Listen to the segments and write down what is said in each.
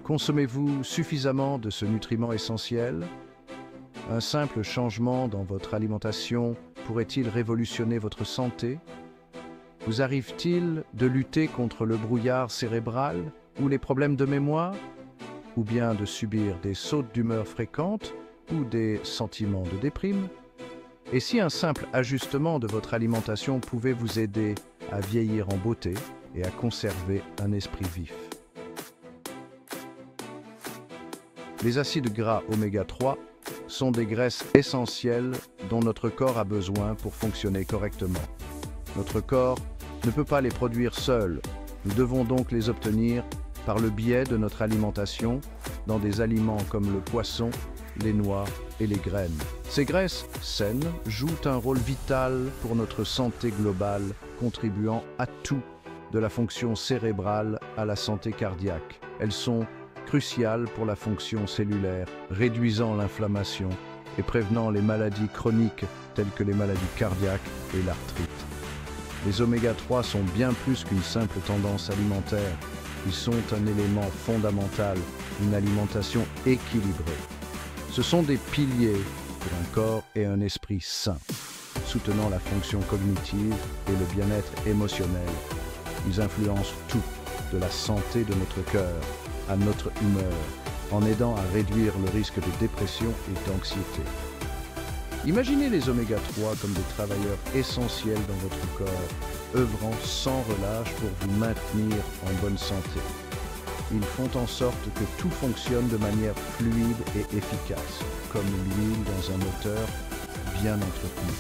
Consommez-vous suffisamment de ce nutriment essentiel? Un simple changement dans votre alimentation pourrait-il révolutionner votre santé? Vous arrive-t-il de lutter contre le brouillard cérébral ou les problèmes de mémoire? Ou bien de subir des sautes d'humeur fréquentes ou des sentiments de déprime? Et si un simple ajustement de votre alimentation pouvait vous aider à vieillir en beauté et à conserver un esprit vif? Les acides gras oméga 3 sont des graisses essentielles dont notre corps a besoin pour fonctionner correctement. Notre corps ne peut pas les produire seul. Nous devons donc les obtenir par le biais de notre alimentation dans des aliments comme le poisson, les noix et les graines. Ces graisses saines jouent un rôle vital pour notre santé globale, contribuant à tout, de la fonction cérébrale à la santé cardiaque. Elles sont cruciales pour la fonction cellulaire, réduisant l'inflammation et prévenant les maladies chroniques telles que les maladies cardiaques et l'arthrite. Les oméga 3 sont bien plus qu'une simple tendance alimentaire. Ils sont un élément fondamental d'une alimentation équilibrée. Ce sont des piliers pour un corps et un esprit sains, soutenant la fonction cognitive et le bien-être émotionnel. Ils influencent tout, de la santé de notre cœur à notre humeur, en aidant à réduire le risque de dépression et d'anxiété. Imaginez les oméga 3 comme des travailleurs essentiels dans votre corps, œuvrant sans relâche pour vous maintenir en bonne santé. Ils font en sorte que tout fonctionne de manière fluide et efficace, comme l'huile dans un moteur bien entretenu.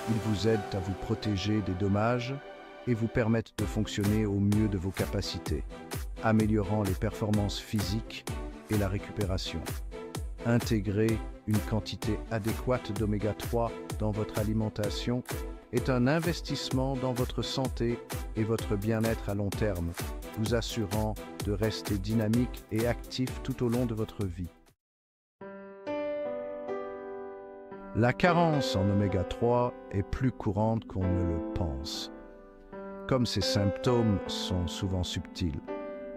Ils vous aident à vous protéger des dommages et vous permettent de fonctionner au mieux de vos capacités, améliorant les performances physiques et la récupération. Intégrer une quantité adéquate d'oméga 3 dans votre alimentation est un investissement dans votre santé et votre bien-être à long terme, vous assurant de rester dynamique et actif tout au long de votre vie. La carence en oméga 3 est plus courante qu'on ne le pense. Comme ces symptômes sont souvent subtils,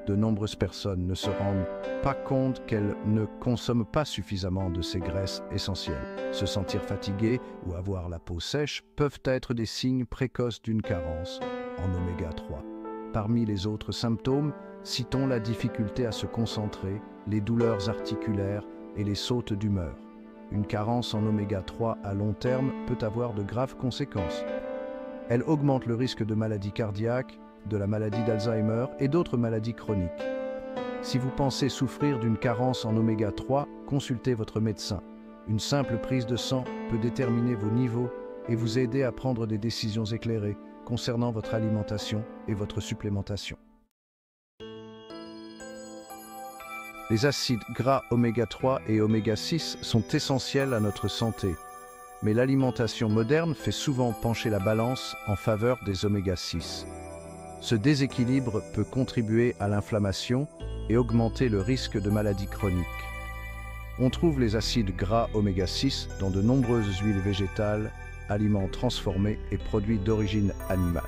de nombreuses personnes ne se rendent pas compte qu'elles ne consomment pas suffisamment de ces graisses essentielles. Se sentir fatigué ou avoir la peau sèche peuvent être des signes précoces d'une carence en oméga 3. Parmi les autres symptômes, citons la difficulté à se concentrer, les douleurs articulaires et les sautes d'humeur. Une carence en oméga 3 à long terme peut avoir de graves conséquences. Elle augmente le risque de maladies cardiaques, de la maladie d'Alzheimer et d'autres maladies chroniques. Si vous pensez souffrir d'une carence en oméga 3, consultez votre médecin. Une simple prise de sang peut déterminer vos niveaux et vous aider à prendre des décisions éclairées concernant votre alimentation et votre supplémentation. Les acides gras oméga 3 et oméga 6 sont essentiels à notre santé, mais l'alimentation moderne fait souvent pencher la balance en faveur des oméga 6. Ce déséquilibre peut contribuer à l'inflammation et augmenter le risque de maladies chroniques. On trouve les acides gras oméga 6 dans de nombreuses huiles végétales, aliments transformés et produits d'origine animale.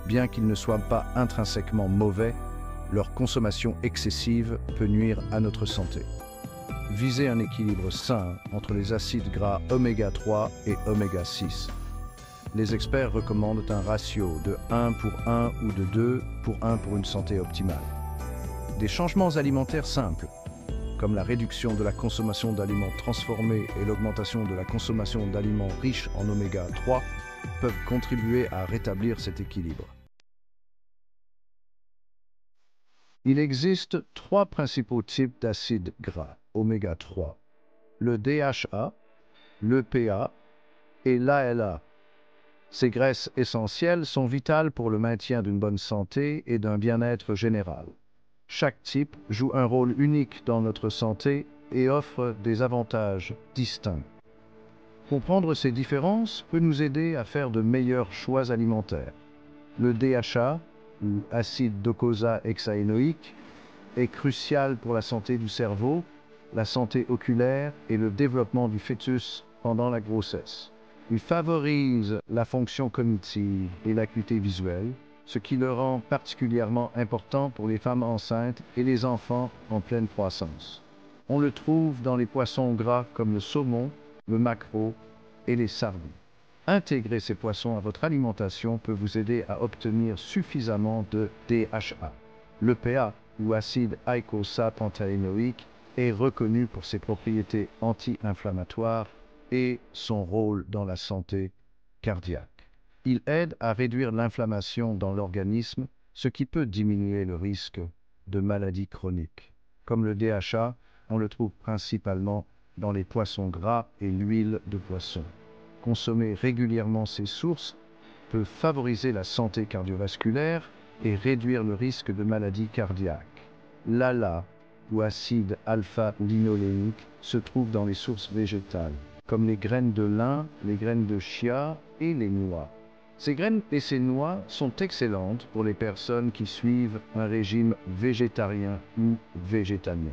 Bien qu'ils ne soient pas intrinsèquement mauvais, leur consommation excessive peut nuire à notre santé. Visez un équilibre sain entre les acides gras oméga 3 et oméga 6. Les experts recommandent un ratio de 1 pour 1 ou de 2 pour 1 pour une santé optimale. Des changements alimentaires simples, comme la réduction de la consommation d'aliments transformés et l'augmentation de la consommation d'aliments riches en oméga 3, peuvent contribuer à rétablir cet équilibre. Il existe 3 principaux types d'acides gras oméga 3, le DHA, l'EPA et l'ALA. Ces graisses essentielles sont vitales pour le maintien d'une bonne santé et d'un bien-être général. Chaque type joue un rôle unique dans notre santé et offre des avantages distincts. Comprendre ces différences peut nous aider à faire de meilleurs choix alimentaires. Le DHA, ou acide docosahexaénoïque, est crucial pour la santé du cerveau, la santé oculaire et le développement du fœtus pendant la grossesse. Il favorise la fonction cognitive et l'acuité visuelle, ce qui le rend particulièrement important pour les femmes enceintes et les enfants en pleine croissance. On le trouve dans les poissons gras comme le saumon, le maquereau et les sardines. Intégrer ces poissons à votre alimentation peut vous aider à obtenir suffisamment de DHA. L'EPA, ou acide eicosapentaénoïque, est reconnu pour ses propriétés anti-inflammatoires et son rôle dans la santé cardiaque. Il aide à réduire l'inflammation dans l'organisme, ce qui peut diminuer le risque de maladies chroniques. Comme le DHA, on le trouve principalement dans les poissons gras et l'huile de poisson. Consommer régulièrement ces sources peut favoriser la santé cardiovasculaire et réduire le risque de maladies cardiaques. L'ALA, ou acide alpha-linolénique, se trouve dans les sources végétales, comme les graines de lin, les graines de chia et les noix. Ces graines et ces noix sont excellentes pour les personnes qui suivent un régime végétarien ou végétalien.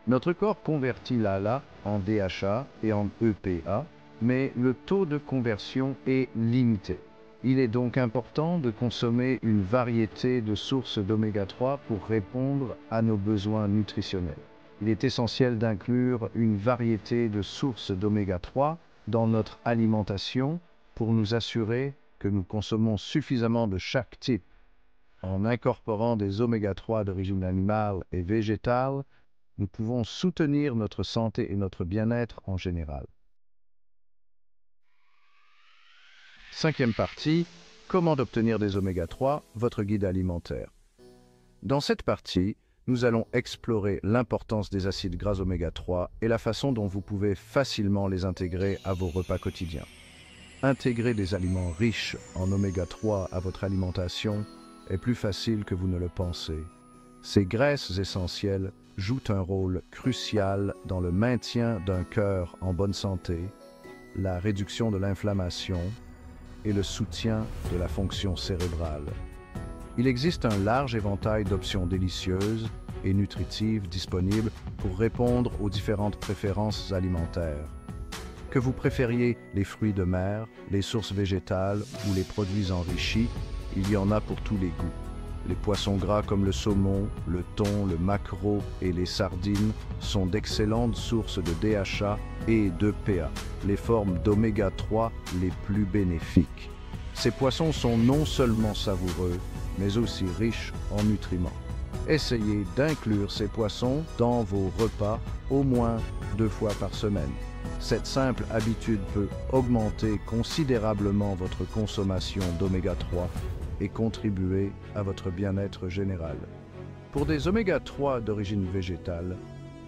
Notre corps convertit l'ALA en DHA et en EPA, mais le taux de conversion est limité. Il est donc important de consommer une variété de sources d'oméga 3 pour répondre à nos besoins nutritionnels. Il est essentiel d'inclure une variété de sources d'oméga 3 dans notre alimentation pour nous assurer que nous consommons suffisamment de chaque type. En incorporant des oméga 3 d'origine animale et végétale, nous pouvons soutenir notre santé et notre bien-être en général. Cinquième partie, comment obtenir des oméga 3, votre guide alimentaire. Dans cette partie, nous allons explorer l'importance des acides gras oméga 3 et la façon dont vous pouvez facilement les intégrer à vos repas quotidiens. Intégrer des aliments riches en oméga 3 à votre alimentation est plus facile que vous ne le pensez. Ces graisses essentielles jouent un rôle crucial dans le maintien d'un cœur en bonne santé, la réduction de l'inflammation et le soutien de la fonction cérébrale. Il existe un large éventail d'options délicieuses et nutritives disponibles pour répondre aux différentes préférences alimentaires. Que vous préfériez les fruits de mer, les sources végétales ou les produits enrichis, il y en a pour tous les goûts. Les poissons gras comme le saumon, le thon, le maquereau et les sardines sont d'excellentes sources de DHA et d'EPA, les formes d'oméga 3 les plus bénéfiques. Ces poissons sont non seulement savoureux, mais aussi riches en nutriments. Essayez d'inclure ces poissons dans vos repas au moins 2 fois par semaine. Cette simple habitude peut augmenter considérablement votre consommation d'oméga 3 et contribuer à votre bien-être général. Pour des oméga 3 d'origine végétale,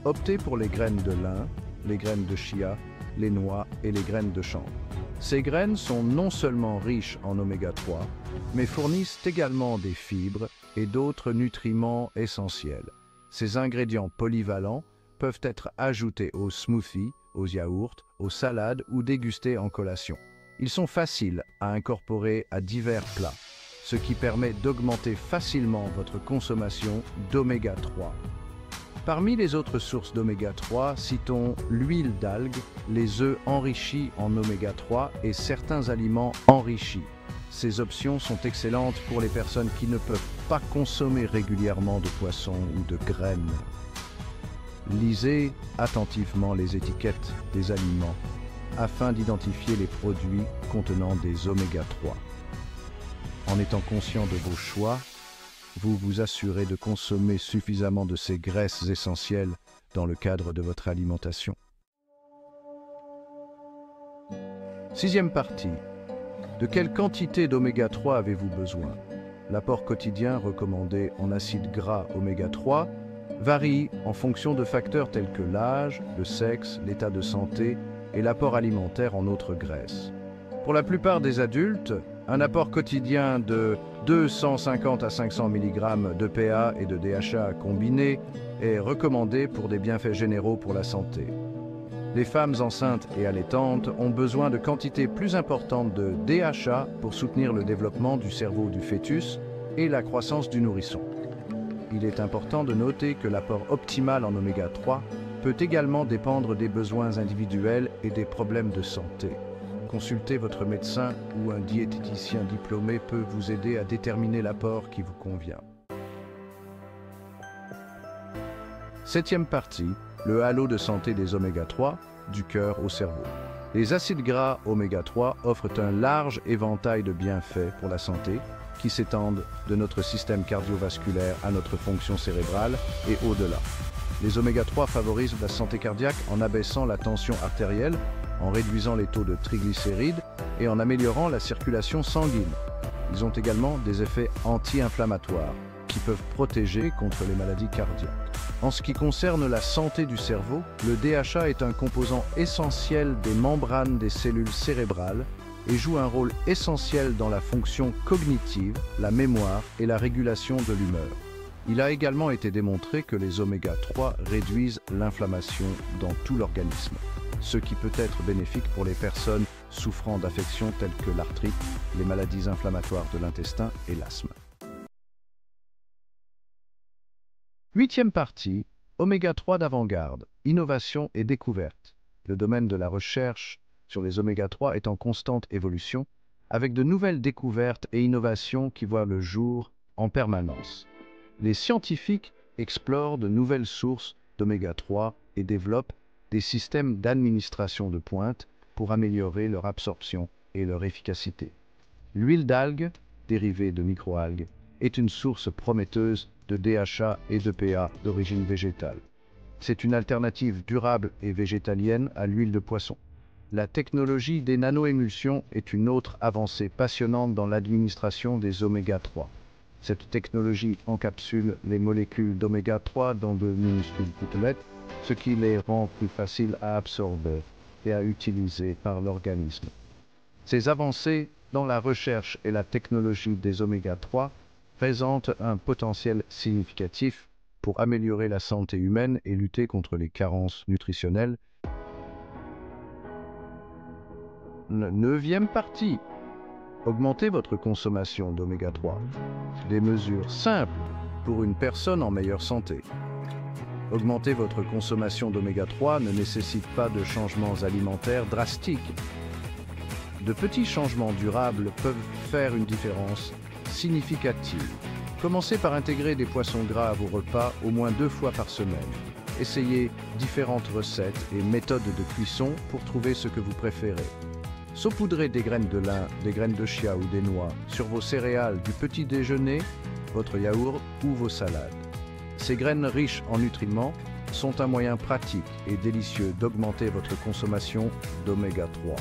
optez pour les graines de lin, les graines de chia, les noix et les graines de chanvre. Ces graines sont non seulement riches en oméga 3, mais fournissent également des fibres et d'autres nutriments essentiels. Ces ingrédients polyvalents peuvent être ajoutés aux smoothies, aux yaourts, aux salades ou dégustés en collation. Ils sont faciles à incorporer à divers plats, ce qui permet d'augmenter facilement votre consommation d'oméga 3. Parmi les autres sources d'oméga 3, citons l'huile d'algues, les œufs enrichis en oméga 3 et certains aliments enrichis. Ces options sont excellentes pour les personnes qui ne peuvent pas consommer régulièrement de poissons ou de graines. Lisez attentivement les étiquettes des aliments afin d'identifier les produits contenant des oméga 3. En étant conscient de vos choix, vous vous assurez de consommer suffisamment de ces graisses essentielles dans le cadre de votre alimentation. Sixième partie. De quelle quantité d'oméga 3 avez-vous besoin? L'apport quotidien recommandé en acides gras oméga 3 varie en fonction de facteurs tels que l'âge, le sexe, l'état de santé et l'apport alimentaire en autres graisses. Pour la plupart des adultes, un apport quotidien de 250 à 500 mg d'EPA et de DHA combinés est recommandé pour des bienfaits généraux pour la santé. Les femmes enceintes et allaitantes ont besoin de quantités plus importantes de DHA pour soutenir le développement du cerveau du fœtus et la croissance du nourrisson. Il est important de noter que l'apport optimal en oméga 3 peut également dépendre des besoins individuels et des problèmes de santé. Consulter votre médecin ou un diététicien diplômé peut vous aider à déterminer l'apport qui vous convient. Septième partie, le halo de santé des oméga 3, du cœur au cerveau. Les acides gras oméga 3 offrent un large éventail de bienfaits pour la santé qui s'étendent de notre système cardiovasculaire à notre fonction cérébrale et au-delà. Les oméga 3 favorisent la santé cardiaque en abaissant la tension artérielle, en réduisant les taux de triglycérides et en améliorant la circulation sanguine. Ils ont également des effets anti-inflammatoires qui peuvent protéger contre les maladies cardiaques. En ce qui concerne la santé du cerveau, le DHA est un composant essentiel des membranes des cellules cérébrales et joue un rôle essentiel dans la fonction cognitive, la mémoire et la régulation de l'humeur. Il a également été démontré que les oméga 3 réduisent l'inflammation dans tout l'organisme, ce qui peut être bénéfique pour les personnes souffrant d'affections telles que l'arthrite, les maladies inflammatoires de l'intestin et l'asthme. Huitième partie, oméga 3 d'avant-garde, innovation et découverte. Le domaine de la recherche sur les oméga 3 est en constante évolution, avec de nouvelles découvertes et innovations qui voient le jour en permanence. Les scientifiques explorent de nouvelles sources d'oméga 3 et développent des systèmes d'administration de pointe pour améliorer leur absorption et leur efficacité. L'huile d'algue, dérivée de microalgues, est une source prometteuse de DHA et d'EPA d'origine végétale. C'est une alternative durable et végétalienne à l'huile de poisson. La technologie des nanoémulsions est une autre avancée passionnante dans l'administration des oméga 3. Cette technologie encapsule les molécules d'oméga 3 dans de minuscules gouttelettes, ce qui les rend plus faciles à absorber et à utiliser par l'organisme. Ces avancées dans la recherche et la technologie des oméga 3 présentent un potentiel significatif pour améliorer la santé humaine et lutter contre les carences nutritionnelles. Neuvième partie. Augmentez votre consommation d'oméga 3. Des mesures simples pour une personne en meilleure santé. Augmenter votre consommation d'oméga 3 ne nécessite pas de changements alimentaires drastiques. De petits changements durables peuvent faire une différence significative. Commencez par intégrer des poissons gras à vos repas au moins 2 fois par semaine. Essayez différentes recettes et méthodes de cuisson pour trouver ce que vous préférez. Saupoudrez des graines de lin, des graines de chia ou des noix sur vos céréales du petit déjeuner, votre yaourt ou vos salades. Ces graines riches en nutriments sont un moyen pratique et délicieux d'augmenter votre consommation d'oméga 3.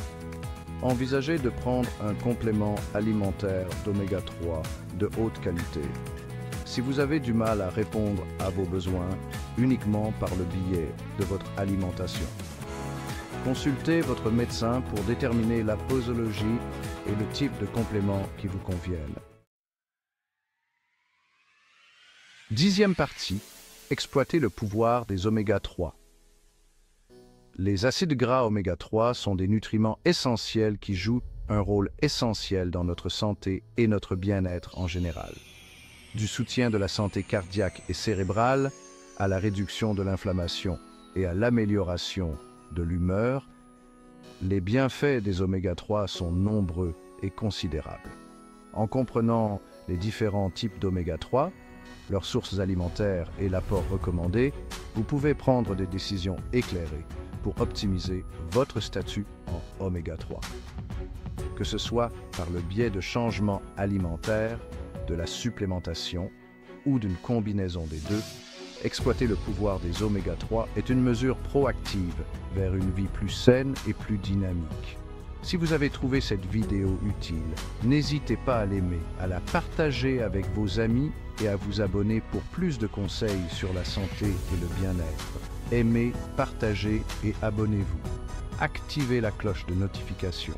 Envisagez de prendre un complément alimentaire d'oméga 3 de haute qualité. Si vous avez du mal à répondre à vos besoins uniquement par le biais de votre alimentation, consultez votre médecin pour déterminer la posologie et le type de complément qui vous conviennent. Dixième partie, exploiter le pouvoir des oméga 3. Les acides gras oméga 3 sont des nutriments essentiels qui jouent un rôle essentiel dans notre santé et notre bien-être en général. Du soutien de la santé cardiaque et cérébrale à la réduction de l'inflammation et à l'amélioration de l'humeur, les bienfaits des oméga 3 sont nombreux et considérables. En comprenant les différents types d'oméga 3, leurs sources alimentaires et l'apport recommandé, vous pouvez prendre des décisions éclairées pour optimiser votre statut en oméga 3. Que ce soit par le biais de changements alimentaires, de la supplémentation ou d'une combinaison des deux, exploiter le pouvoir des oméga 3 est une mesure proactive vers une vie plus saine et plus dynamique. Si vous avez trouvé cette vidéo utile, n'hésitez pas à l'aimer, à la partager avec vos amis et à vous abonner pour plus de conseils sur la santé et le bien-être. Aimez, partagez et abonnez-vous. Activez la cloche de notification.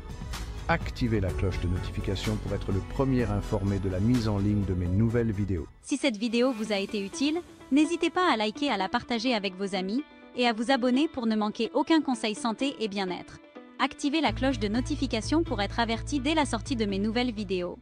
Activez la cloche de notification pour être le premier informé de la mise en ligne de mes nouvelles vidéos. Si cette vidéo vous a été utile, n'hésitez pas à liker, à la partager avec vos amis et à vous abonner pour ne manquer aucun conseil santé et bien-être. Activez la cloche de notification pour être averti dès la sortie de mes nouvelles vidéos.